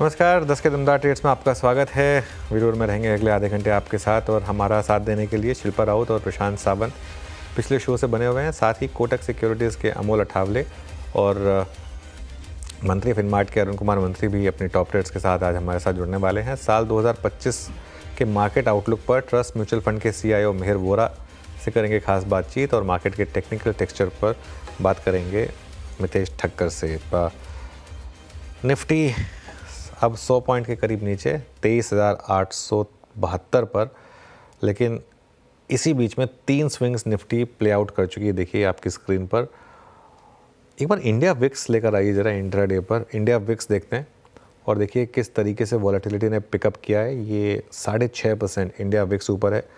नमस्कार, 10 के दमदार ट्रेड्स में आपका स्वागत है। वीडियो में रहेंगे अगले आधे घंटे आपके साथ और हमारा साथ देने के लिए शिल्पा राउत और प्रशांत सावंत पिछले शो से बने हुए हैं। साथ ही कोटक सिक्योरिटीज़ के अमोल अठावले और मंत्री फिनमार्ट के अरुण कुमार मंत्री भी अपनी टॉप ट्रेड्स के साथ आज हमारे साथ जुड़ने वाले हैं। साल 2025 के मार्केट आउटलुक पर ट्रस्ट म्यूचुअल फंड के CIO मेहर वोरा से करेंगे खास बातचीत और मार्केट के टेक्निकल टेक्सचर पर बात करेंगे मितेश ठक्कर से। निफ्टी अब 100 पॉइंट के करीब नीचे 23,872 पर, लेकिन इसी बीच में 3 स्विंग्स निफ्टी प्ले आउट कर चुकी है। देखिए आपकी स्क्रीन पर। एक बार इंडिया विक्स लेकर आइए ज़रा इंट्राडे पर। इंडिया विक्स देखते हैं और देखिए किस तरीके से वॉलेटिलिटी ने पिकअप किया है। ये 6.5% इंडिया विक्स ऊपर है।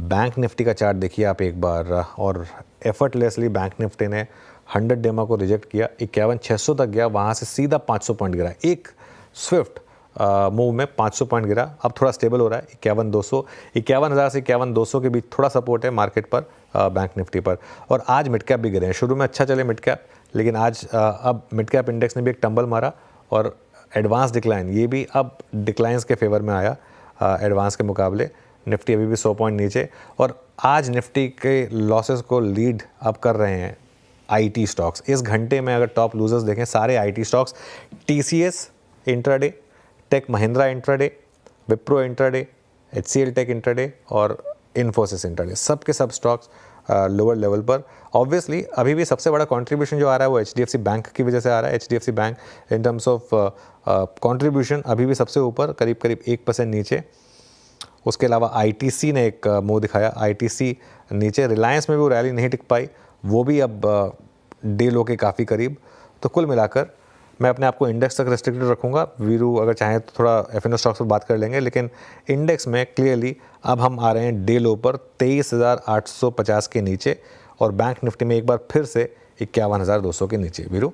बैंक निफ्टी का चार्ट देखिए आप एक बार, और एफर्टलेसली बैंक निफ्टी ने 100 डेमा को रिजेक्ट किया, 51,600 तक गया, वहाँ से सीधा 500 पॉइंट गिरा। एक स्विफ्ट मूव में 500 पॉइंट गिरा। अब थोड़ा स्टेबल हो रहा है 51,200, 51,000 से 51,200 के बीच थोड़ा सपोर्ट है मार्केट पर, बैंक निफ्टी पर। और आज मिड कैप भी गिरे हैं। शुरू में अच्छा चले मिड कैप, लेकिन आज अब मिड कैप इंडेक्स ने भी एक टंबल मारा और एडवांस डिक्लाइन, ये भी अब डिक्लाइंस के फेवर में आया एडवांस के मुकाबले। निफ्टी अभी भी 100 पॉइंट नीचे और आज निफ्टी के लॉसेस को लीड अब कर रहे हैं IT स्टॉक्स। इस घंटे में अगर टॉप लूजर्स देखें सारे IT stocks, TCS intraday, Tech Mahindra intraday, Wipro intraday, HCL Tech intraday और इन्फोसिस इंट्राडे, सब के सब स्टॉक्स लोअर लेवल पर। ऑब्वियसली अभी भी सबसे बड़ा कंट्रीब्यूशन जो आ रहा है वो HDFC बैंक की वजह से आ रहा है। HDFC bank in terms of contribution अभी भी सबसे ऊपर, करीब करीब 1% नीचे। उसके अलावा ITC ने एक मुँह दिखाया, ITC नीचे। रिलायंस में भी वो रैली नहीं टिक पाई, वो भी अब डे लो के काफ़ी करीब। तो कुल मिलाकर मैं अपने आप को इंडेक्स तक रेस्ट्रिक्टेड रखूंगा। वीरू अगर चाहें तो थोड़ा F&O स्टॉक्स पर बात कर लेंगे, लेकिन इंडेक्स में क्लियरली अब हम आ रहे हैं डे लो पर 23,850 के नीचे और बैंक निफ्टी में एक बार फिर से 51,200 के नीचे। वीरू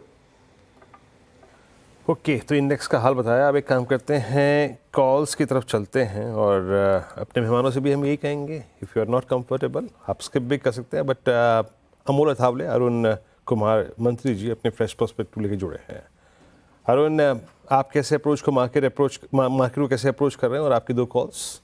ओके, तो इंडेक्स का हाल बताया। अब एक काम करते हैं, कॉल्स की तरफ चलते हैं और अपने मेहमानों से भी हम यही कहेंगे, if you are not comfortable आप स्किप भी कर सकते हैं, बट अमोल अठावले, अरुण कुमार मंत्री जी अपने फ्रेश पर्सपेक्टिव लेके जुड़े हैं। अरुण, आप कैसे मार्केट को कैसे अप्रोच कर रहे हैं और आपकी 2 कॉल्स?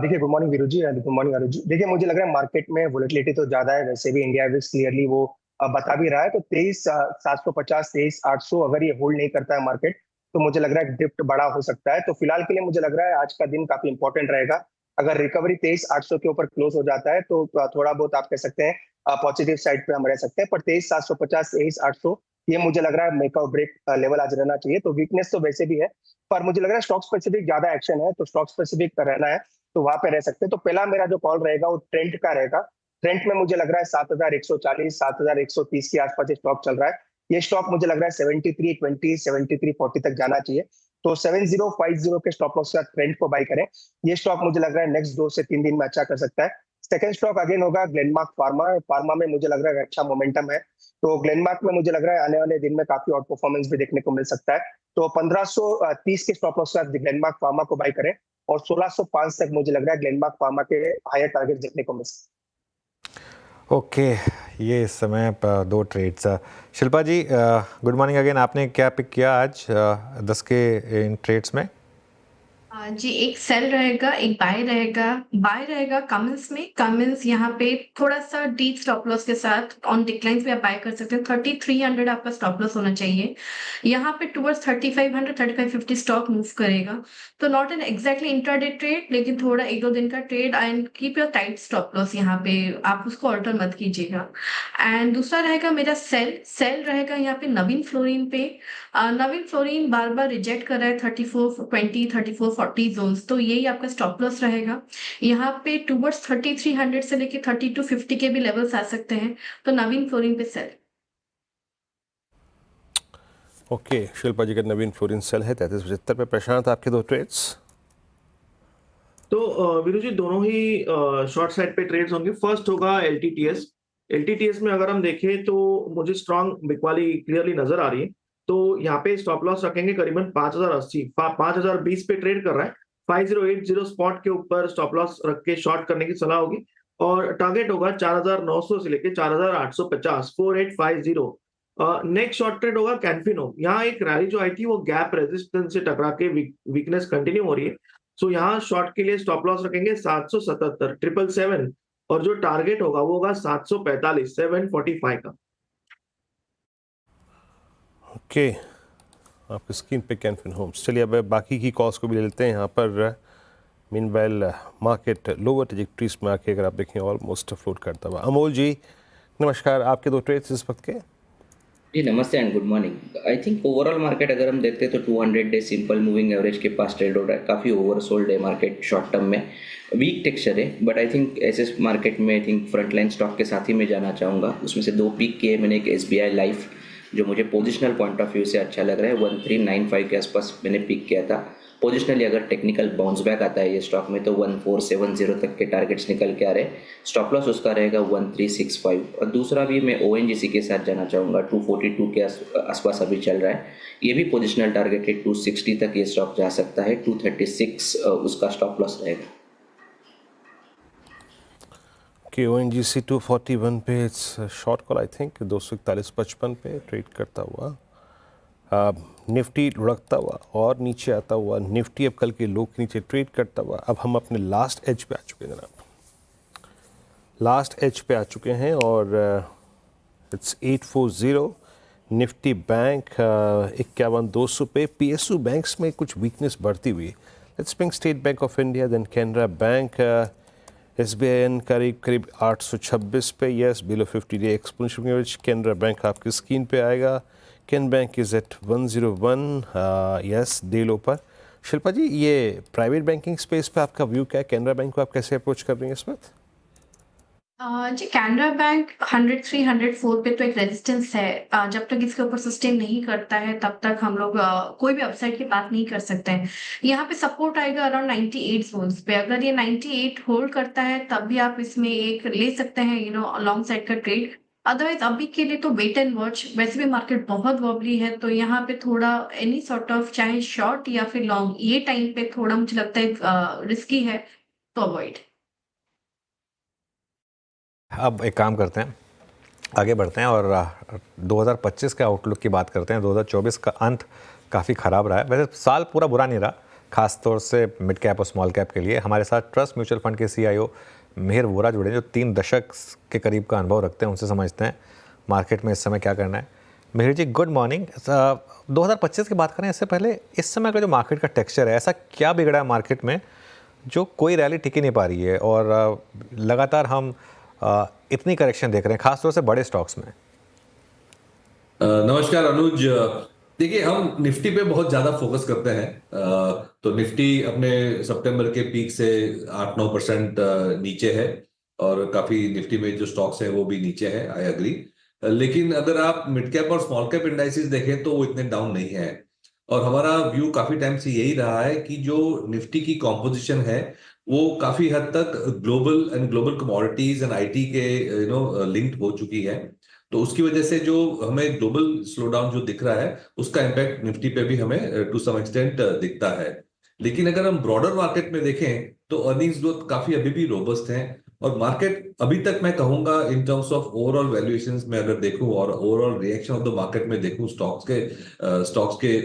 देखिए, good morning Viru ji and good morning Arun ji. देखिए, मुझे लग रहा है मार्केट में वोलेटिलिटी तो ज्यादा है, वैसे भी इंडिया विक्स क्लियरली वो बता भी रहा है। तो 23,750, 23,800 अगर ये होल्ड नहीं करता है मार्केट, तो मुझे लग रहा है ड्रिफ्ट बड़ा हो सकता है। तो फिलहाल के लिए मुझे लग रहा है आज का दिन काफी इंपॉर्टेंट रहेगा। अगर रिकवरी 23,800 के ऊपर क्लोज हो जाता है तो थोड़ा बहुत आप कह सकते हैं पॉजिटिव साइड पे हम रह सकते हैं। पर 23,750, 23,800 ये मुझे लग रहा है मेक और ब्रेक लेवल आज रहना चाहिए। तो वीकनेस तो वैसे भी है, पर मुझे लग रहा है स्टॉक स्पेसिफिक ज्यादा एक्शन है, तो स्टॉक स्पेसिफिक रहना है तो वहां पे रह सकते हैं। तो पहला मेरा जो कॉल रहेगा वो ट्रेंड का रहेगा। ट्रेंड में मुझे लग रहा है 7,140, 7,130 के आसपास ये स्टॉक चल रहा है। ये स्टॉक मुझे लग रहा है 73.20, 73.40 तक जाना चाहिए। तो 7050 के स्टॉप लॉस के साथ ट्रेंड को बाय करें। ये स्टॉक मुझे लग रहा है नेक्स्ट 2 से 3 दिन में अच्छा कर सकता है। सेकंड स्टॉक अगेन होगा ग्लेनमार्क फार्मा। फार्मा में मुझे लग रहा है अच्छा मोमेंटम है, तो ग्लेनमार्क में मुझे लग रहा है आने वाले दिन में काफी आउट परफॉर्मेंस भी देखने को मिल सकता है। तो 1530 के स्टॉप लॉस के साथ ग्लेनमार्क फार्मा को बाय करें और 1605 तक मुझे लग रहा है ग्लेनमार्क फार्मा के हायर टारगेट देखने को मिल सकते हैं। ओके, ये इस समय 2 ट्रेड्स। शिल्पा जी, गुड मॉर्निंग अगेन। आपने क्या पिक किया आज 10 के इन ट्रेड्स में? जी, एक सेल रहेगा, एक बाय रहेगा। बाय रहेगा कमिंस में। कमिंस यहाँ पे थोड़ा सा डीप स्टॉप लॉस के साथ ऑन डिक्लाइन भी आप बाय कर सकते हैं। 3300 आपका स्टॉप लॉस होना चाहिए। यहाँ पे टुवर्ड्स 3500, 3550 स्टॉक मूव करेगा। तो not an exactly intraday trade, लेकिन थोड़ा 1-2 दिन का trade and keep your tight stop loss. यहाँ पे आप उसको ऑल्टर मत कीजिएगा। एंड दूसरा रहेगा मेरा सेल रहेगा यहाँ पे नवीन फ्लोरिन पे। नवीन फ्लोरिन बार बार रिजेक्ट कर रहा है 3420, 3440 जोन्स, तो यही आपका स्टॉप लॉस रहेगा। यहाँ पे टुवर्ड्स 3300 से लेके 3250 के भी लेवल्स आ सकते हैं। तो नवीन फ्लोरिन पे सेल। ओके, शिल्पा जी का नवीन फ्लोरिन सेल है 3375 पे। प्रशांत, आपके 2 ट्रेड्स? तो वीरू जी, दोनों ही शॉर्ट साइड पे ट्रेड्स होंगे। फर्स्ट होगा एलटीटीएस में अगर हम देखें तो मुझे स्ट्रॉन्ग बिकवाली क्लियरली नजर आ रही है। तो यहाँ पे स्टॉप लॉस रखेंगे करीबन 5080, 5020 पे ट्रेड कर रहा है। 5080 स्पॉट के ऊपर स्टॉप लॉस रख के शॉर्ट करने की सलाह होगी और टारगेट होगा 4900 से लेके 4850, 4850 नेक्स्ट शॉर्ट ट्रेड होगा कैनफिनो। यहाँ एक रैली जो आई थी वो गैप रेजिस्टेंस से टकरा के वीकनेस कंटिन्यू हो रही है। सो यहाँ शॉर्ट के लिए स्टॉप लॉस रखेंगे 777 777, और जो टारगेट होगा वो होगा 745 745 का। ओके, आपकी स्क्रीन पे कैनफिन होम्स। चलिए अब बाकी की कॉल्स को भी ले लेते हैं यहाँ पर। मीनवाइल मार्केट लोअर ट्रेजेक्ट्रीज में आके अगर आप देखें ऑलमोस्ट फ्लोट करता हुआ। अमोल जी नमस्कार, आपके 2 ट्रेड्स इस वक्त के। जी नमस्ते and good morning. I think overall market अगर हम देखते हैं तो 200 डे सिंपल मूविंग एवरेज के पास ट्रेड हो रहा है। काफ़ी ओवरसोल्ड है मार्केट शॉर्ट टर्म में, वीक टेक्सचर है, बट आई थिंक ऐसे मार्केट में आई थिंक फ्रंटलाइन स्टॉक के साथ ही मैं जाना चाहूँगा। उसमें से 2 पिक किए मैंने। एक SBI लाइफ जो मुझे पोजिशनल पॉइंट ऑफ व्यू से अच्छा लग रहा है, 1395 के आसपास मैंने पिक किया था। पोजिशनली अगर टेक्निकल बाउंस बैक आता है ये स्टॉक में तो 1470 तक के टारगेट्स निकल के आ रहे हैं। स्टॉप लॉस उसका रहेगा 1365। और दूसरा भी मैं ONGC के साथ जाना चाहूँगा, 242 के आसपास अभी चल रहा है। ये भी पोजिशनल टारगेट है, 260 तक ये स्टॉक जा सकता है, 236 उसका स्टॉप लॉस रहेगा। कि ONGC 241 पे शॉर्ट कॉल आई थिंक 241.55 पे ट्रेड करता हुआ। निफ्टी लुढ़कता हुआ और नीचे आता हुआ। निफ्टी अब कल के लो के नीचे ट्रेड करता हुआ। अब हम अपने लास्ट एज पे आ चुके हैं जनाब, लास्ट एज पे आ चुके हैं और इट्स 840। निफ्टी बैंक 51,200 पे। PSU बैंक्स में कुछ वीकनेस बढ़ती हुई। Let's ping State Bank of India, then Canara Bank, SBI करीब 826 पे। Yes, below 50 day exponential average. Canara Bank आपकी स्क्रीन पे आएगा। Can Bank is at 101, yes, day low पर। शिल्पा जी, ये प्राइवेट बैंकिंग स्पेस पे आपका व्यू क्या है? कैनरा बैंक को आप कैसे अप्रोच कर रही हैं इस वक्त? जी कैनरा बैंक 103 104 पे तो एक रेजिस्टेंस है। जब तक इसके ऊपर सस्टेन नहीं करता है तब तक हम लोग कोई भी अपसाइड की बात नहीं कर सकते हैं। यहाँ पे सपोर्ट आएगा अराउंड 98 जोन्स पे। अगर ये 98 होल्ड करता है तब भी आप इसमें एक ले सकते हैं लॉन्ग साइड का ट्रेड। अदरवाइज अभी के लिए तो वेट एंड वॉच। वैसे भी मार्केट बहुत वॉबली है तो यहाँ पे थोड़ा एनी सॉर्ट ऑफ चाहे शॉर्ट या फिर लॉन्ग ये टाइम पे थोड़ा मुझे लगता है रिस्की है, तो अवॉइड। अब एक काम करते हैं, आगे बढ़ते हैं और 2025 के आउटलुक की बात करते हैं। 2024 का अंत काफ़ी ख़राब रहा है। वैसे साल पूरा बुरा नहीं रहा, खास तौर से मिड कैप और स्मॉल कैप के लिए। हमारे साथ ट्रस्ट म्यूचुअल फंड के CIO मेहर वोरा जुड़े हैं, जो 3 दशक के करीब का अनुभव रखते हैं। उनसे समझते हैं मार्केट में इस समय क्या करना है। मेहर जी, गुड मॉर्निंग। 2025 की बात करें इससे पहले, इस समय का जो मार्केट का टेक्सचर है, ऐसा क्या बिगड़ा है मार्केट में जो कोई रैली टिक ही नहीं पा रही है और लगातार हम इतनी करेक्शन देख रहे हैं, खासतौर से बड़े स्टॉक्स में? नमस्कार अनुज। देखिए, हम निफ्टी पे बहुत ज्यादा फोकस करते हैं। तो निफ्टी अपने सितंबर के पीक से 8-9% नीचे है और काफी निफ्टी में जो स्टॉक्स है वो भी नीचे है, आई एग्री। लेकिन अगर आप मिड कैप और स्मॉल कैप इंडाइसेस देखें तो वो इतने डाउन नहीं है। और हमारा व्यू काफी टाइम से यही रहा है कि जो निफ्टी की कॉम्पोजिशन है वो काफी हद तक ग्लोबल कमोडिटीज एंड IT के लिंक्ड हो चुकी है। तो उसकी वजह से जो हमें ग्लोबल स्लो डाउन जो दिख रहा है उसका इम्पैक्ट निफ्टी पे भी हमें टू सम एक्सटेंट दिखता है। लेकिन अगर हम ब्रॉडर मार्केट में देखें तो अर्निंग्स ग्रोथ काफी अभी भी रोबस्ट है और मार्केट अभी तक मैं कहूंगा in terms of overall valuations में अगर देखूं और overall reaction of the market में देखूं स्टॉक्स के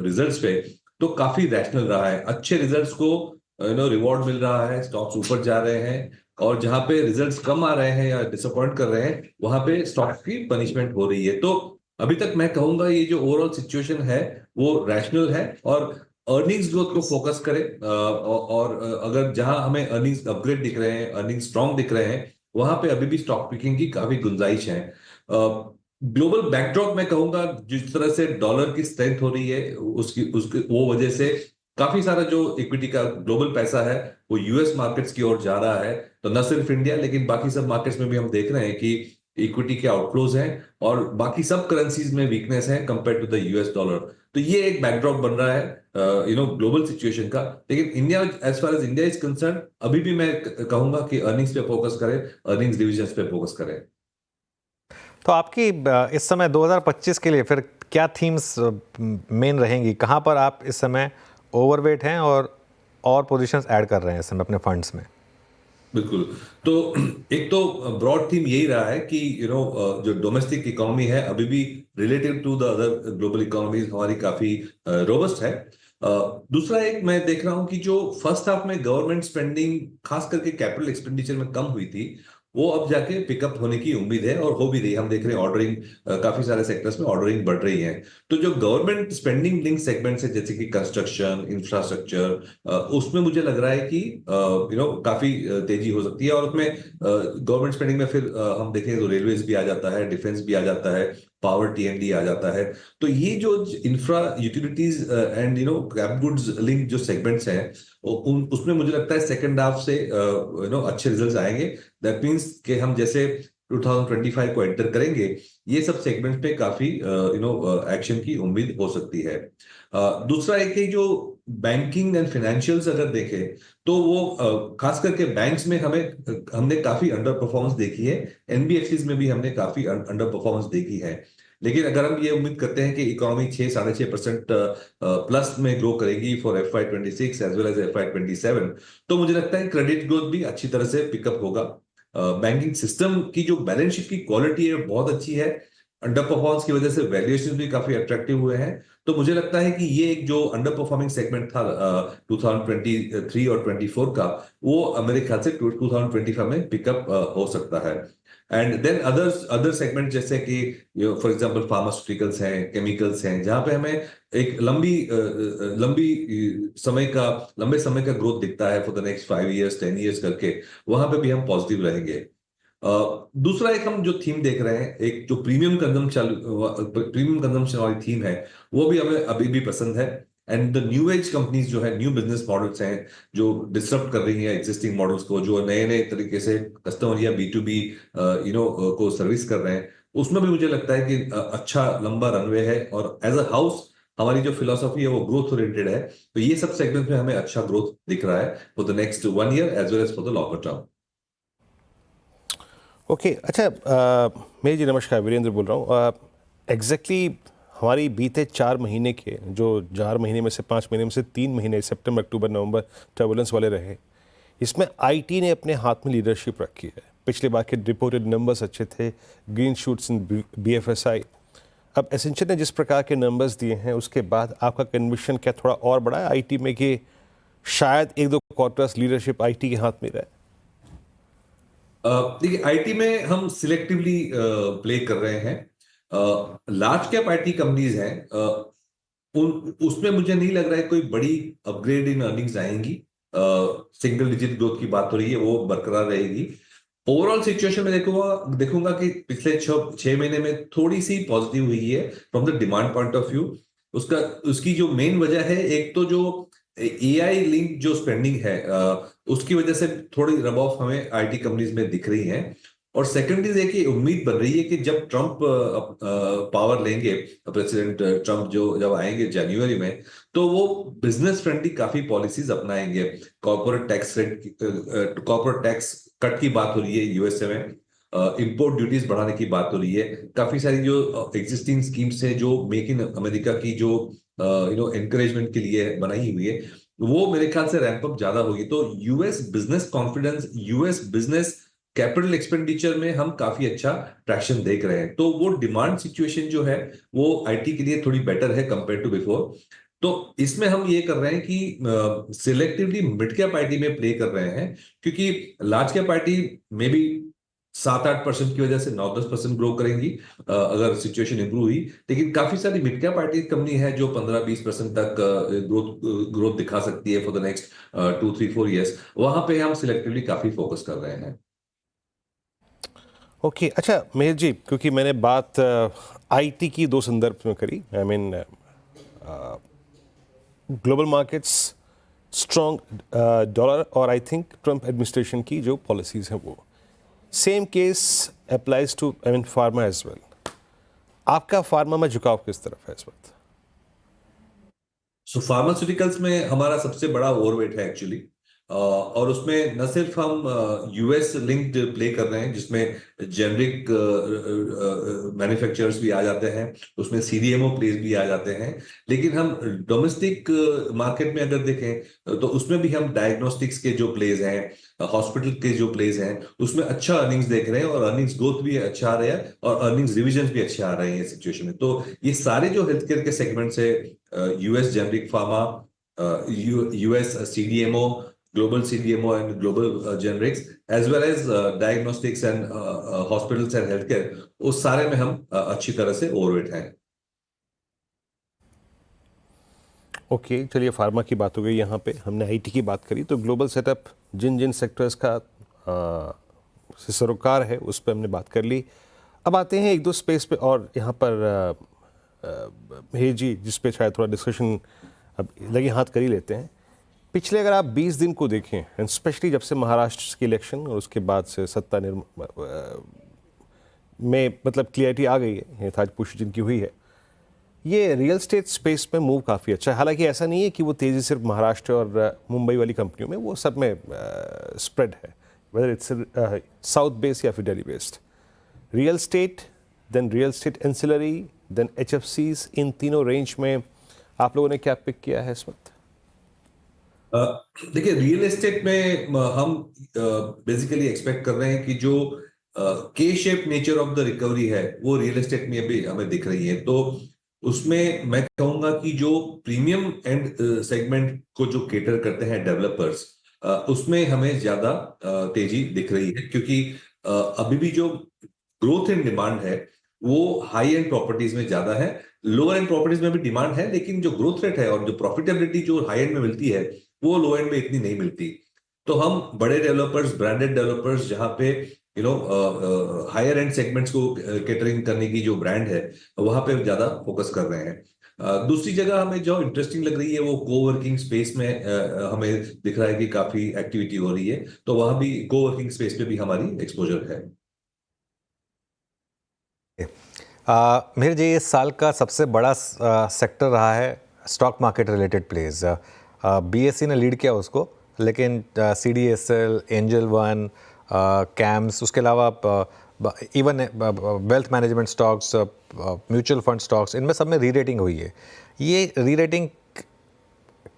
रिजल्ट्स पे, तो काफी रैशनल रहा है। अच्छे रिजल्ट्स को रिवॉर्ड मिल रहा है, स्टॉक्स ऊपर जा रहे हैं, और जहां पे रिजल्ट्स कम आ रहे हैं या डिसअपॉइंट कर रहे हैं वहां पे स्टॉक्स की पनिशमेंट हो रही है। तो अभी तक मैं कहूंगा ये जो ओवरऑल सिचुएशन है वो रैशनल है और अर्निंग्स ग्रोथ को फोकस करें। और अगर जहां हमें अर्निंग्स अपग्रेड दिख रहे हैं, अर्निंग्स स्ट्रॉन्ग दिख रहे हैं, वहां पे अभी भी स्टॉक पिकिंग की काफी गुंजाइश है। ग्लोबल बैकड्रॉप में कहूंगा जिस तरह से डॉलर की स्ट्रेंथ हो रही है उसकी वो वजह से काफी सारा जो इक्विटी का ग्लोबल पैसा है वो US मार्केट्स की ओर जा रहा है। तो न सिर्फ इंडिया लेकिन बाकी सब मार्केट्स में भी हम देख रहे हैं कि इक्विटी के आउटफ्लोज हैं और बाकी सब करेंसीज में वीकनेस है compare to the US dollar. तो ये एक बैकड्रॉप बन रहा है ग्लोबल सिचुएशन का। लेकिन India, as far as India is concern, अभी भी मैं कहूंगा कि अर्निंग्स पे फोकस करें, अर्निंग्स डिविजन्स पे फोकस करें। तो आपकी इस समय 2025 के लिए फिर क्या थीम्स मेन रहेंगी? कहाँ पर आप इस समय ओवरवेट हैं और पोजीशंस ऐड कर रहे हैं इस समय अपने फंड्स में? बिल्कुल। तो एक तो ब्रॉड थीम यही रहा है कि जो डोमेस्टिक इकोनॉमी है अभी भी relative to the other global economies हमारी काफी रोबस्ट है। दूसरा एक मैं देख रहा हूं कि जो फर्स्ट हाफ में गवर्नमेंट स्पेंडिंग खास करके कैपिटल एक्सपेंडिचर में कम हुई थी, वो अब जाके पिकअप होने की उम्मीद है और हो भी रही है। हम देख रहे हैं ऑर्डरिंग, काफी सारे सेक्टर्स में ऑर्डरिंग बढ़ रही है। तो जो गवर्नमेंट स्पेंडिंग लिंक सेगमेंट्स है जैसे कि कंस्ट्रक्शन, इंफ्रास्ट्रक्चर, उसमें मुझे लग रहा है कि काफी तेजी हो सकती है। और उसमें गवर्नमेंट स्पेंडिंग में फिर हम देखें तो रेलवेज भी आ जाता है, डिफेंस भी आ जाता है, पावर टीएनडी आ जाता है। तो ये जो infra utilities and cap goods link जो सेगमेंट्स हैं, उसमें मुझे लगता है सेकंड हाफ से अच्छे रिजल्ट्स आएंगे। दैट मींस कि हम जैसे 2025 को एंटर करेंगे, ये सब सेगमेंट्स पे काफी एक्शन की उम्मीद हो सकती है। दूसरा एक कि जो बैंकिंग एंड फाइनेंशियल्स अगर देखें तो वो खास करके बैंक्स में हमने काफी अंडर परफॉर्मेंस देखी है। एनबीएफसीज में भी हमने काफी अंडर परफॉर्मेंस देखी है। लेकिन अगर हम ये उम्मीद करते हैं कि इकोनॉमी 6-6.5% प्लस में ग्रो करेगी for FY26 as well as FY27, तो मुझे लगता है क्रेडिट ग्रोथ भी अच्छी तरह से पिकअप होगा। बैंकिंग सिस्टम की जो बैलेंस शीट की क्वालिटी है बहुत अच्छी है। अंडर परफॉर्मेंस की वजह से वैल्यूएशन भी काफी अट्रैक्टिव हुए हैं। तो मुझे लगता है कि ये एक जो अंडर परफॉर्मिंग सेगमेंट था 2023 और 24 का, वो मेरे ख्याल से 2025 में पिकअप हो सकता है। एंड देन अदर सेगमेंट जैसे कि फॉर एग्जांपल फार्मास्यूटिकल्स हैं, केमिकल्स हैं, जहां पे हमें एक लंबे समय का ग्रोथ दिखता है for the next 5 years 10 years करके, वहां पे भी हम पॉजिटिव रहेंगे। दूसरा एक हम जो थीम देख रहे हैं, एक जो प्रीमियम कंजम्पशन वाली थीम है, वो भी हमें अभी भी पसंद है। And the new age companies जो है, न्यू बिजनेस मॉडल्स हैं जो डिसरप्ट कर रही हैं एग्जिस्टिंग मॉडल्स को, जो नए नए तरीके से कस्टमर या B2B को सर्विस कर रहे हैं, उसमें भी मुझे लगता है कि अच्छा लंबा रनवे है। और एज अ हाउस हमारी जो फिलोसफी है वो ग्रोथ ओरिएंटेड है। तो ये सब सेगमेंट में हमें अच्छा ग्रोथ दिख रहा है for the next 1 year as well as for the longer term. Okay, अच्छा, मेरी जी नमस्कार, वीरेंद्र बोल रहा हूँ। एग्जैक्टली हमारी बीते 4 महीने के, जो 4 महीने में से 5 महीने में से 3 महीने सितंबर, अक्टूबर, नवंबर टर्बुलेंस वाले रहे, इसमें आईटी ने अपने हाथ में लीडरशिप रखी है। पिछले बार के रिपोर्टेड नंबर्स अच्छे थे, ग्रीन शूट्स इन BFSI। अब एसेंशियल ने जिस प्रकार के नंबर्स दिए हैं, उसके बाद आपका कन्विक्शन क्या थोड़ा और बढ़ा है आईटी में कि शायद 1-2 क्वार्टर्स लीडरशिप आईटी के हाथ में रहे? देखिए, आईटी में हम सिलेक्टिवली प्ले कर रहे हैं। लार्ज कैप आईटी कंपनीज हैं, उसमें मुझे नहीं लग रहा है कोई बड़ी अपग्रेड इन अर्निंग्स आएंगी। सिंगल डिजिट ग्रोथ की बात हो रही है, वो बरकरार रहेगी। ओवरऑल सिचुएशन में देखूंगा कि पिछले 6 महीने में थोड़ी सी पॉजिटिव हुई है from the demand point of view. उसकी जो मेन वजह है, एक तो जो एआई लिंक जो स्पेंडिंग है, उसकी वजह से थोड़ी रब ऑफ हमें आईटी कंपनीज में दिख रही है। और सेकंड चीज है कि उम्मीद बन रही है कि जब ट्रंप पावर लेंगे, प्रेसिडेंट ट्रंप जो जब आएंगे जनवरी में, तो वो बिजनेस फ्रेंडली काफी पॉलिसीज अपनाएंगे। कॉर्पोरेट टैक्स कट की बात हो रही है यूएसए में, इंपोर्ट ड्यूटीज बढ़ाने की बात हो रही है। काफी सारी जो एग्जिस्टिंग स्कीम्स है जो मेक इन अमेरिका की जो एनकरेजमेंट के लिए बनाई हुई है, वो मेरे ख्याल से रैंप अप ज्यादा होगी। तो US business confidence, US business capital expenditure में हम काफी अच्छा ट्रैक्शन देख रहे हैं। तो वो डिमांड सिचुएशन जो है वो आईटी के लिए थोड़ी बेटर है कंपेयर टू बिफोर। तो इसमें हम ये कर रहे हैं कि सिलेक्टिवली मिड कैप आईटी में प्ले कर रहे हैं, क्योंकि लार्ज कैप आईटी में भी 7-8% की वजह से 9-10% ग्रो करेंगी अगर सिचुएशन इंप्रूव हुई। लेकिन काफी सारी मिड कैप आईटी कंपनी है जो 15-20% तक ग्रोथ दिखा सकती है फॉर द नेक्स्ट 2-3-4 ईयर्स। वहां पे हम सिलेक्टिवली काफी फोकस कर रहे हैं। ओके, अच्छा मेहर जी, क्योंकि मैंने बात आईटी की 2 संदर्भ में करी, I mean global markets, strong dollar, और आई थिंक ट्रंप एडमिनिस्ट्रेशन की जो पॉलिसीज हैं वो same case applies to I mean pharma as well. आपका फार्मा में झुकाव किस तरफ है इस वक्त? सो फार्मास्यूटिकल्स में हमारा सबसे बड़ा ओवरवेट है एक्चुअली। और उसमें न सिर्फ हम यूएस लिंक्ड प्ले कर रहे हैं जिसमें जेनरिक मैन्युफैक्चरर्स भी आ जाते हैं, उसमें सीडीएमओ प्लेस भी आ जाते हैं, लेकिन हम डोमेस्टिक मार्केट में अगर देखें तो उसमें भी हम डायग्नोस्टिक्स के जो प्लेस हैं, हॉस्पिटल के जो प्लेस हैं, उसमें अच्छा अर्निंग्स देख रहे हैं और अर्निंग्स ग्रोथ भी अच्छा आ रहा है और अर्निंग्स रिविजन भी अच्छे आ रहे हैं इस सिचुएशन में। तो ये सारे जो हेल्थ केयर के सेगमेंट्स है, US generic pharma, US CDMO, global CDMO and global generics, as well as diagnostics and hospitals and healthcare, उस सारे में हम अच्छी तरह से ओवरवेट हैं। ओके, चलिए फार्मा की बात हो गई, यहाँ पे हमने आईटी की बात करी, तो ग्लोबल सेटअप जिन जिन सेक्टर्स का से सरोकार है उस पर हमने बात कर ली। अब आते हैं एक दो स्पेस पे, और यहाँ पर हे जी जिस पे शायद थोड़ा डिस्कशन अब लगे हाथ कर ही लेते हैं। पिछले अगर आप 20 दिन को देखें, एंड स्पेशली जब से महाराष्ट्र की इलेक्शन और उसके बाद से सत्ता में मतलब क्लियरिटी आ गई है, यथाजपुषी जिनकी हुई है, ये रियल एस्टेट स्पेस में मूव काफ़ी अच्छा है। हालांकि ऐसा नहीं है कि वो तेज़ी सिर्फ महाराष्ट्र और मुंबई वाली कंपनियों में, वो सब में स्प्रेड है, वेदर इट्स साउथ बेस्ड या फिर Delhi based. Real estate, then real estate ancillary, then HFCs, इन तीनों रेंज में आप लोगों ने क्या पिक किया है इस वक्त? देखिए, रियल एस्टेट में हम बेसिकली एक्सपेक्ट कर रहे हैं कि जो के shape nature of the recovery है वो रियल एस्टेट में भी हमें दिख रही है। तो उसमें मैं कहूंगा कि जो प्रीमियम एंड सेगमेंट को जो केटर करते हैं डेवलपर्स, उसमें हमें ज्यादा तेजी दिख रही है, क्योंकि अभी भी जो ग्रोथ इन डिमांड है वो हाई एंड प्रॉपर्टीज में ज्यादा है। लोअर एंड प्रॉपर्टीज में भी डिमांड है, लेकिन जो ग्रोथ रेट है और जो प्रॉफिटेबिलिटी जो हाई एंड में मिलती है वो लो एंड में इतनी नहीं मिलती। तो हम बड़े डेवलपर्स, ब्रांडेड डेवलपर्स, जहां पे हायर एंड सेगमेंट्स को केटरिंग करने की जो ब्रांड है वहां पे ज्यादा फोकस कर रहे हैं। दूसरी जगह हमें जो इंटरेस्टिंग लग रही है वो कोवर्किंग स्पेस में हमें दिख रहा है कि काफी एक्टिविटी हो रही है, तो वहां भी कोवर्किंग स्पेस पे भी हमारी एक्सपोजर है। मेरे जी इस साल का सबसे बड़ा सेक्टर रहा है stock market related plays. BSE ने लीड किया उसको, लेकिन CDSL, एंजल वन, कैम्स, उसके अलावा even wealth management stocks, mutual fund stocks, इनमें सब में री रेटिंग हुई है। ये री रेटिंग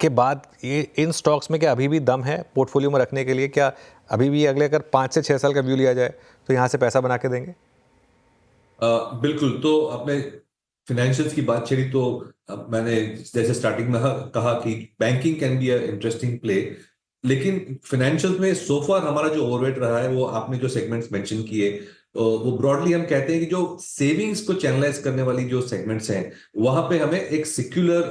के बाद ये इन स्टॉक्स में क्या अभी भी दम है पोर्टफोलियो में रखने के लिए? क्या अभी भी अगले अगर 5 से 6 साल का व्यू लिया जाए तो यहाँ से पैसा बना के देंगे? बिल्कुल। तो आपने फिनेंशियल्स की बात छेड़ी, तो मैंने जैसे स्टार्टिंग में कहा कि banking can be a interesting play, लेकिन फिनेंशियल्स में सो फार हमारा जो ओवरवेट रहा है वो आपने जो सेगमेंट्स मेंशन किए, वो ब्रॉडली हम कहते हैं कि जो सेविंग्स को चैनलाइज करने वाली जो सेगमेंट्स हैं वहां पे हमें एक सिक्युलर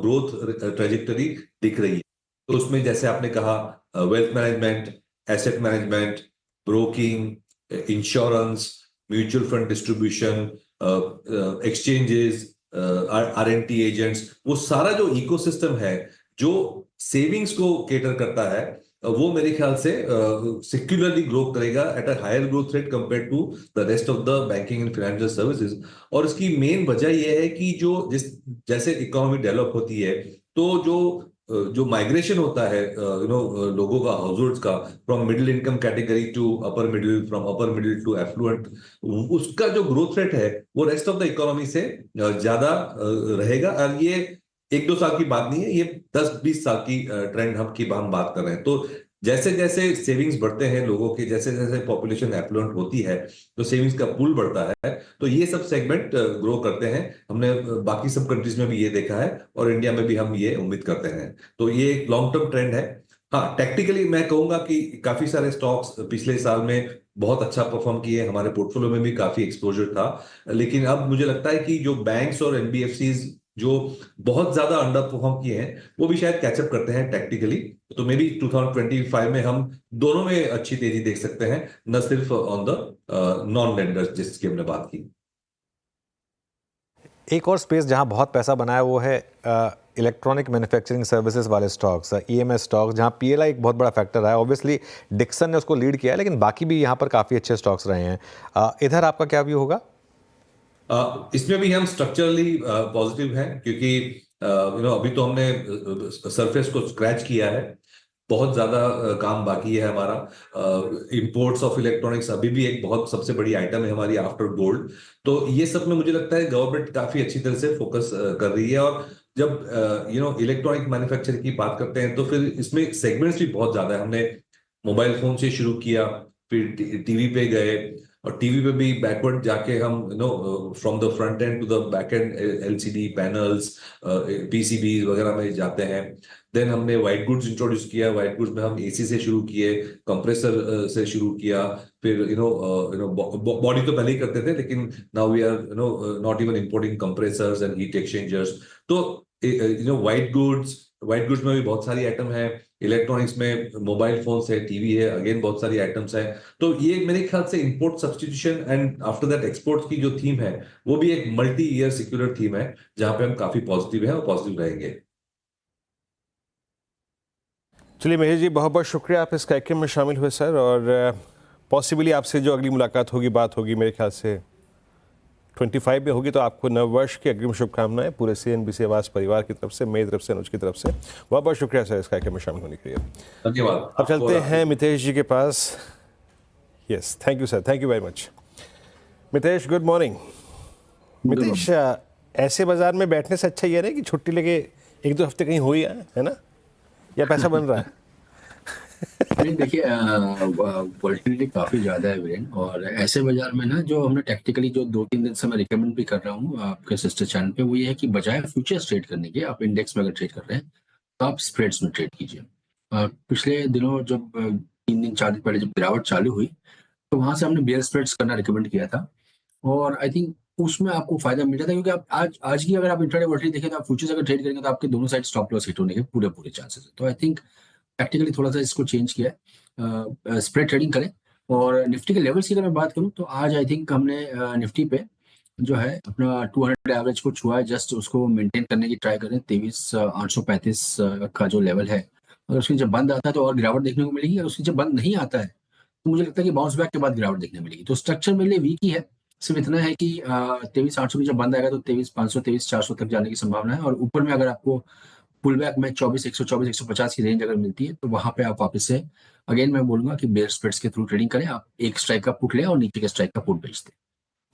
ग्रोथ ट्रेजेक्टरी दिख रही है। तो उसमें जैसे आपने कहा wealth management, asset management, broking, insurance, mutual fund distribution, exchanges, R&T agents, वो सारा जो इकोसिस्टम है जो सेविंग्स को केटर करता है वो मेरे ख्याल से सिक्युलरली ग्रो करेगा at a higher growth rate compare to the rest of the banking and financial services. और इसकी मेन वजह यह है कि जो जैसे इकोनॉमी डेवलप होती है तो जो माइग्रेशन होता है लोगों का, हाउसहोल्ड्स का, from middle income category to upper middle, from upper middle to affluent, उसका जो ग्रोथ रेट है वो रेस्ट ऑफ द इकोनॉमी से ज्यादा रहेगा। और ये 1-2 साल की बात नहीं है, ये 10-20 साल की ट्रेंड हम बात कर रहे हैं। तो जैसे जैसे सेविंग्स बढ़ते हैं लोगों के, जैसे जैसे पॉपुलेशन एफ्लुएंट होती है तो सेविंग्स का पूल बढ़ता है, तो ये सब सेगमेंट ग्रो करते हैं। हमने बाकी सब कंट्रीज में भी ये देखा है और इंडिया में भी हम ये उम्मीद करते हैं। तो ये एक लॉन्ग टर्म ट्रेंड है। हाँ, टेक्निकली मैं कहूंगा कि काफी सारे स्टॉक्स पिछले साल में बहुत अच्छा परफॉर्म किए, हमारे पोर्टफोलियो में भी काफी एक्सपोजर था, लेकिन अब मुझे लगता है कि जो बैंक्स और NBFCs जो बहुत ज्यादा अंडर परफॉर्म किए हैं वो भी शायद कैचअप करते हैं टेक्निकली। तो मे बी 2025 में हम दोनों में अच्छी तेजी देख सकते हैं, न सिर्फ ऑन द नॉन लेंडर्स जिसकी हमने बात की। एक और स्पेस जहां बहुत पैसा बना है वो है इलेक्ट्रॉनिक मैन्युफैक्चरिंग सर्विसेज वाले स्टॉक्स, EMS स्टॉक्स, जहां PLI एक बहुत बड़ा फैक्टर रहा है। ऑब्वियसली डिक्सन ने उसको लीड किया है, लेकिन बाकी भी यहां पर काफ़ी अच्छे स्टॉक्स रहे हैं। इधर आपका क्या व्यू होगा? इसमें भी हम स्ट्रक्चरली पॉजिटिव हैं, क्योंकि अभी तो हमने सरफेस को स्क्रैच किया है। बहुत ज़्यादा काम बाकी है हमारा। इंपोर्ट्स ऑफ इलेक्ट्रॉनिक्स अभी भी एक बहुत सबसे बड़ी आइटम है हमारी आफ्टर गोल्ड। तो ये सब में मुझे लगता है गवर्नमेंट काफ़ी अच्छी तरह से फोकस कर रही है। और जब इलेक्ट्रॉनिक मैन्युफैक्चर की बात करते हैं तो फिर इसमें सेगमेंट्स भी बहुत ज़्यादा है। हमने मोबाइल फोन से शुरू किया, फिर टीवी पे गए, और टीवी पे भी बैकवर्ड जाके हम from the front end to the back end LCD panels, PCB वगैरह में जाते हैं। देन हमने व्हाइट गुड्स इंट्रोड्यूस किया। व्हाइट गुड्स में हम एसी से शुरू किए, कंप्रेसर से शुरू किया, फिर बॉडी तो पहले ही करते थे, लेकिन now we are not even importing compressors and heat exchangers. तो व्हाइट गुड्स में भी बहुत सारी आइटम है। इलेक्ट्रॉनिक्स में मोबाइल फोन है, टीवी है, अगेन बहुत सारी आइटम्स है। तो ये मेरे ख्याल से import substitution and after that export की जो थीम है वो भी एक मल्टी ईयर सिक्योर थीम है, जहां पे हम काफी पॉजिटिव हैं और पॉजिटिव रहेंगे। चलिए महेश जी, बहुत बहुत शुक्रिया आप इस कार्यक्रम में शामिल हुए सर। और पॉसिबली आपसे जो अगली मुलाकात होगी, बात होगी, मेरे ख्याल से 25 में होगी। तो आपको नववर्ष की अग्रिम शुभकामनाएं पूरे CNBC आवास परिवार की तरफ से, मेरी तरफ से, अनुज की तरफ से। बहुत बहुत शुक्रिया सर इस कार्यक्रम में शामिल होने के लिए। धन्यवाद। अब चलते हैं मितेश जी के पास। Yes, thank you sir, thank you very much. Mitesh, good morning. Mitesh, ऐसे बाजार में बैठने से अच्छा ये नहीं कि छुट्टी लेके 1-2 हफ्ते कहीं हो ही आए, है ना? या पैसा बन रहा है? नहीं, देखिए वॉलेटिलिटी काफ़ी ज़्यादा है वीरेन, और ऐसे बाजार में ना जो हमने टैक्टिकली जो 2-3 दिन से मैं रिकमेंड भी कर रहा हूँ आपके सिस्टर चैनल पे, वो ये है कि बजाय फ्यूचर्स ट्रेड करने के, आप इंडेक्स में अगर ट्रेड कर रहे हैं तो आप स्प्रेड्स में ट्रेड कीजिए। पिछले दिनों जब 3 दिन 4 दिन पहले जब गिरावट चालू हुई तो वहाँ से हमने बेयर स्प्रेड्स करना रिकमेंड किया था, और आई थिंक उसमें आपको फायदा मिल जाता है, क्योंकि आप आज की अगर आप इंट्राडे वॉलेटिलिटी देखें तो आप फ्यूचर्स अगर ट्रेड करेंगे तो आपके दोनों साइड स्टॉप लॉस हिट होने के पूरे चांसेस है। तो आई थिंक प्रैक्टिकली थोड़ा सा इसको चेंज किया है, स्प्रेड ट्रेडिंग करें। और निफ्टी के लेवल्स की अगर मैं बात करूं तो आज आई थिंक हमने निफ्टी पे जो है अपना 200 एवरेज को छुआ है, जस्ट उसको मेंटेन करने की ट्राई करें। 23,835 का जो लेवल है, अगर उसके जब बंद आता है तो और गिरावट देखने को मिलेगी, और उसके जब बंद नहीं आता है तो मुझे लगता है कि बाउंस बैक के बाद गिरावट देखने मिलेगी। तो स्ट्रक्चर मेरे लिए वीक ही है, सिर्फ इतना है कि 23,800 की जब बंद आएगा तो 23,500 23,400 तक जाने की संभावना है, और ऊपर में अगर आपको पुल बैक में 24,124 150 की रेंज अगर मिलती है तो वहां पे आप वापस से अगेन मैं बोलूंगा कि बेयर स्प्रेड्स के थ्रू ट्रेडिंग करें। आप एक स्ट्राइक का पुट लें और नीचे के स्ट्राइक का पुट बेच दें।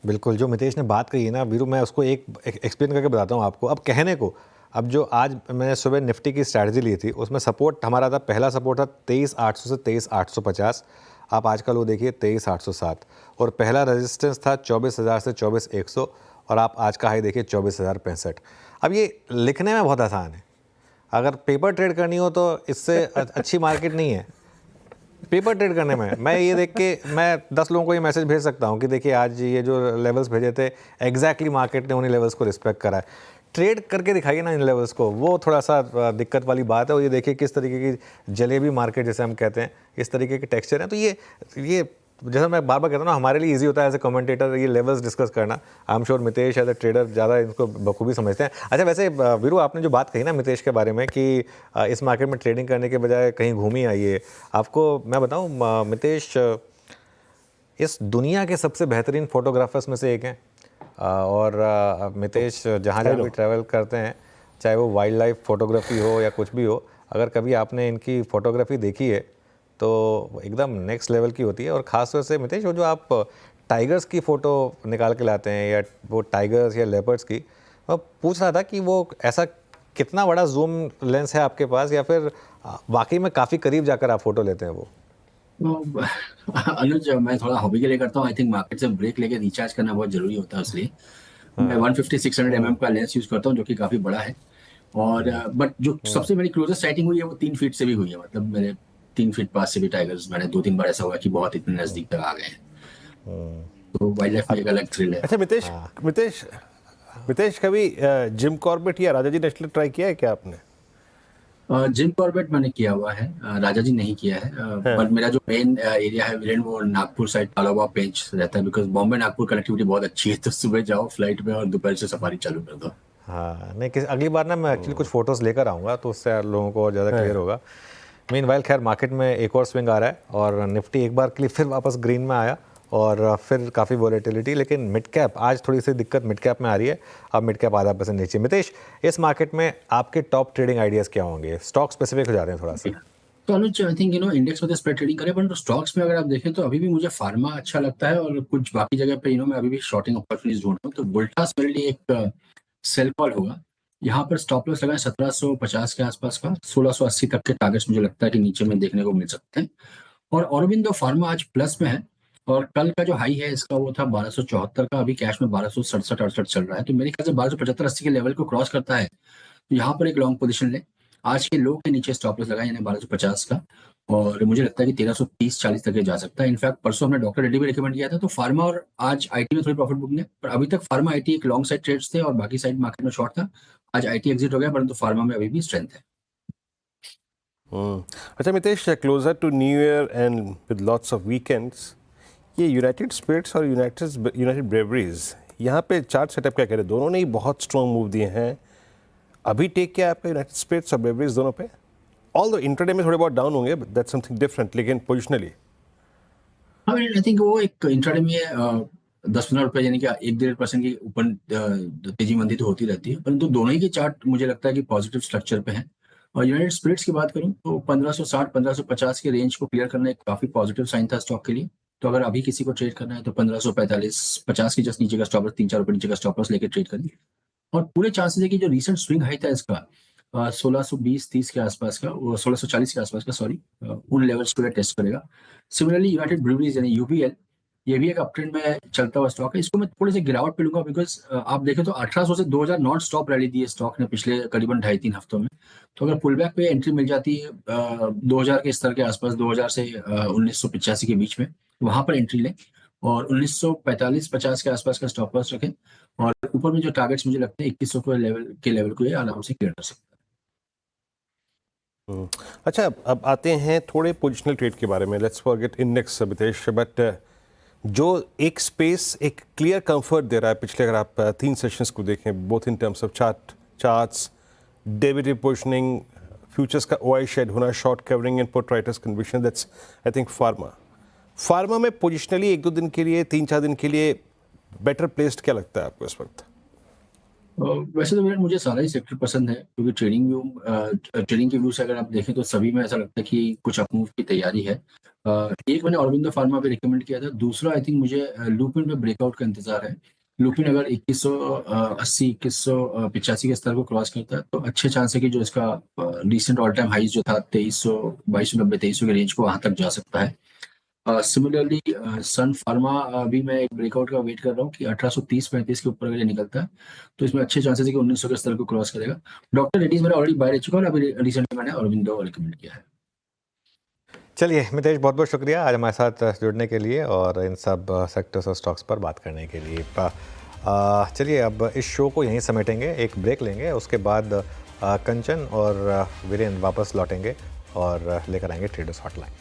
बिल्कुल, जो मितेश ने बात कही है ना वीरू, मैं उसको एक एक्सप्लेन करके बताता हूँ आपको। अब कहने को, अब जो आज मैंने सुबह निफ्टी की स्ट्रैटेजी ली थी उसमें सपोर्ट हमारा था, पहला सपोर्ट था 23,800 से 23,850। आप आज का लो देखिए 23,807, और पहला रेजिस्टेंस था 24,000 से 24,100, और आप आज का हाई देखिए 24,065। अब ये लिखने में बहुत आसान है, अगर पेपर ट्रेड करनी हो तो इससे अच्छी मार्केट नहीं है पेपर ट्रेड करने में। मैं ये देख के मैं 10 लोगों को ये मैसेज भेज सकता हूँ कि देखिए आज ये जो लेवल्स भेजे थे एग्जैक्टली मार्केट ने उन्हीं लेवल्स को रिस्पेक्ट करा है। ट्रेड करके दिखाइए ना इन लेवल्स को, वो थोड़ा सा दिक्कत वाली बात है। और ये देखिए किस तरीके की जलेबी मार्केट जैसे हम कहते हैं, इस तरीके के टेक्सचर हैं। तो ये जैसा मैं बार बार कहता हूँ ना, हमारे लिए इजी होता है एज ए कमेंटेटर ये लेवल्स डिस्कस करना। I am sure Mitesh as a trader ज़्यादा इनको बखूबी समझते हैं। अच्छा, वैसे वीरू, आपने जो बात कही ना मितेश के बारे में कि इस मार्केट में ट्रेडिंग करने के बजाय कहीं घूम ही आइए, आपको मैं बताऊँ मितेश इस दुनिया के सबसे बेहतरीन फोटोग्राफर्स में से एक हैं। और मितेश जहाँ जहाँ भी ट्रैवल करते हैं, चाहे वो वाइल्ड लाइफ फोटोग्राफी हो या कुछ भी हो, अगर कभी आपने इनकी फ़ोटोग्राफी देखी है तो एकदम नेक्स्ट लेवल की होती है। और ख़ास तौर से मितेश, वो जो आप टाइगर्स की फ़ोटो निकाल के लाते हैं, या वो टाइगर्स या लेपर्ड्स की, मैं पूछ रहा था कि वो ऐसा कितना बड़ा जूम लेंस है आपके पास, या फिर वाकई में काफ़ी करीब जाकर आप फ़ोटो लेते हैं वो? अनुज, मैं थोड़ा हॉबी के लिए करता हूँ। आई थिंक मार्केट से ब्रेक लेके रिचार्ज करना बहुत जरूरी होता है, इसलिए मैं 150-600 mm का लेंस यूज करता हूँ, जो कि काफ़ी बड़ा है। और बट जो सबसे मेरी क्लोजेस्ट साइटिंग हुई है वो 3 फीट से भी हुई है, मतलब मेरे 3 फीट पास से भी टाइगर्स मैंने 2-3 बार ऐसा हुआ कि बहुत इतने नजदीक तक आ गए हैं। तो वाइल्ड लाइफ में एक अलग थ्रिल है। अच्छा मितेश, कभी जिम कॉर्बेट या राजाजी नेशनल ट्राई किया है क्या आपने? जिम कॉर्बेट मैंने किया हुआ है, राजा जी नहीं किया है। बट मेरा जो मेन एरिया है वीरेन, वो नागपुर साइड तालाबा पेंच रहता है, बिकॉज बॉम्बे नागपुर कनेक्टिविटी बहुत अच्छी है। तो सुबह जाओ फ्लाइट में और दोपहर से सफारी चालू कर दो। हाँ, नहीं अगली बार ना मैं एक्चुअली कुछ फोटोज़ लेकर आऊँगा, तो उससे लोगों को ज़्यादा क्लियर होगा। मीनवाइल खैर मार्केट में एक और स्विंग आ रहा है, और निफ्टी एक बार के लिए फिर वापस ग्रीन में आया, और फिर काफ़ी वॉलेटिलिटी। लेकिन मिड कैप आज थोड़ी सी दिक्कत मिड कैप में आ रही है, अब मिड कैप आधा % नीचे। मितेश, इस मार्केट में आपके टॉप ट्रेडिंग आइडियाज़ क्या होंगे? स्टॉक स्पेसिफिक हो जाते हैं थोड़ा सा। तो अनुज आई थिंक इंडेक्स में तो स्प्रेड ट्रेडिंग करें, परंतु स्टॉक्स में अगर आप देखें तो अभी भी मुझे फार्मा अच्छा लगता है और कुछ बाकी जगह पे मैं अभी भी शॉर्टिंग अपॉर्चुनिटीज ढूंढ रहा हूँ। तो वोल्टास मेरे लिए एक सेल कॉल होगा। यहाँ पर स्टॉप लॉस लगाएं 1750 के आसपास का, 1680 तक के टारगेट्स मुझे लगता है कि नीचे में देखने को मिल सकते हैं। और औरोबिंदो फार्मा आज प्लस में है और कल का जो हाई है इसका वो था 1274 का, अभी कैश में 1267-68 चल रहा है। तो मेरे ख्याल से 1275-80 के लेवल को क्रॉस करता है तो यहाँ पर एक लॉन्ग पोजीशन ले। आज के लो के नीचे स्टॉप लॉस लगाए यानी 1250 का, और मुझे लगता है कि 1330-40 तक ये जा सकता है। इनफैक्ट परसों हमने डॉक्टर रेड्डी भी रिकमेंड किया था। तो फार्मा और आज आईटी में थोड़ी प्रॉफिट बुकिंग है, पर अभी तक फार्मा आईटी एक लॉन्ग साइड ट्रेड्स थे और बाकी साइड मार्केट में शॉर्ट था। आज आईटी एग्जिट हो गया, परंतु फार्मा में अभी भी स्ट्रेंथ है। अच्छा Mitesh, closer to new year end with lots of weekends, ये यूनाइटेड स्पिरिट्स और यूनाइटेड ब्रेवरीज, यहाँ पे चार्ट सेटअप क्या कह रहे हैं? दोनों ने ही बहुत स्ट्रॉन्ग मूव दिए हैं। अभी टेक क्या है आपका यूनाइटेड स्पिरिट्स और ब्रेवरीज दोनों पे? ऑल दो इंट्राडे में थोड़े बहुत डाउन होंगे, बट दैट्स समथिंग डिफरेंट, लेकिन पोजिशनली आई थिंक वो एक इंट्राडे में 10-15 रुपए यानी कि 1-1.5% की ऊपर तेजी मंदी तो होती रहती है, परंतु दोनों ही के चार्ट मुझे लगता है कि पॉजिटिव स्ट्रक्चर पे हैं। और यूनाइटेड स्पिरिट्स की बात करूं तो 1560-1550 के रेंज को क्लियर करना एक काफी पॉजिटिव साइन था स्टॉक के लिए। तो अगर अभी किसी को ट्रेड करना है तो 1545-50 की जस्ट नीचे का स्टॉप लॉस, 3-4 रुपए नीचे का स्टॉप लॉस लेकर ट्रेड करिए। और पूरे चांसेस है कि जो रिसेंट स्विंग हाई था इसका 1620-30 के आसपास का, 1640 के आसपास का, सॉरी, उन लेवल्स को टेस्ट करेगा। सिमिलरली यूनाइटेड ब्रूवरीज यानी यूबीएल, ये भी एक अप ट्रेंड में चलता हुआ स्टॉक है। इसको मैं थोड़ी सी गिरावट पे लूंगा बिकॉज आप देखें तो 1800 से 2000 नॉन स्टॉप रैली दी है स्टॉक ने पिछले करीबन 2.5-3 हफ्तों में। तो अगर पुल बैक पे एंट्री मिल जाती है 2000 के स्तर के आसपास, 2000 से 1985 के बीच में, वहां पर एंट्री लें और 1945-50 के आसपास का स्टॉप लॉस रखें। और ऊपर में जो टारगेट्स मुझे लगते हैं 2100 के लेवल को ये आराम से क्लियर कर सकता है। अच्छा, अब आते हैं थोड़े पोजिशनल ट्रेड के बारे में। Let's forget index Mitesh, but जो एक स्पेस, एक क्लियर कंफर्ट दे रहा है पिछले, अगर आप 3 सेशंस को देखें, both in terms of charts, derivative positioning, futures का ओआई शेड होना, short covering and put writers conviction, that's I think pharma में पोजिशनली 1-2 दिन के लिए, 3-4 दिन के लिए बेटर प्लेस्ड क्या लगता है आपको इस वक्त? वैसे तो मुझे सारा ही सेक्टर पसंद है क्योंकि ट्रेडिंग के व्यू से अगर आप देखें तो सभी में ऐसा लगता है कि कुछ अपमूव की तैयारी है। एक मैंने औरोबिंदो फार्मा पे रिकमेंड किया था, दूसरा आई थिंक मुझे लुपिन पे ब्रेकआउट का इंतजार है। लुपिन अगर 2180 2185 के स्तर को क्रॉस करता है तो अच्छे चांस है कि जो इसका रिसेंट ऑल टाइम हाइज जो था 2290 के रेंज को वहां तक जा सकता है। सिमिलरली सन फार्मा भी मैं एक ब्रेकआउट का वेट कर रहा हूँ कि 1830-35 के ऊपर अगर ये निकलता है तो इसमें अच्छे चांसेस है कि 1900 के स्तर को क्रॉस करेगा। डॉक्टर रेड्डीज मेरा ऑलरेडी बाय रह चुका है और अभी रिसेंटली मैंने औरोबिंदो रिकमेंड किया है। चलिए मितेश, बहुत बहुत शुक्रिया आज हमारे साथ जुड़ने के लिए और इन सब सेक्टर्स और स्टॉक्स पर बात करने के लिए। चलिए अब इस शो को यहीं समेटेंगे, एक ब्रेक लेंगे, उसके बाद कंचन और वीरेंद्र वापस लौटेंगे और लेकर आएंगे ट्रेडर्स हॉटलाइन।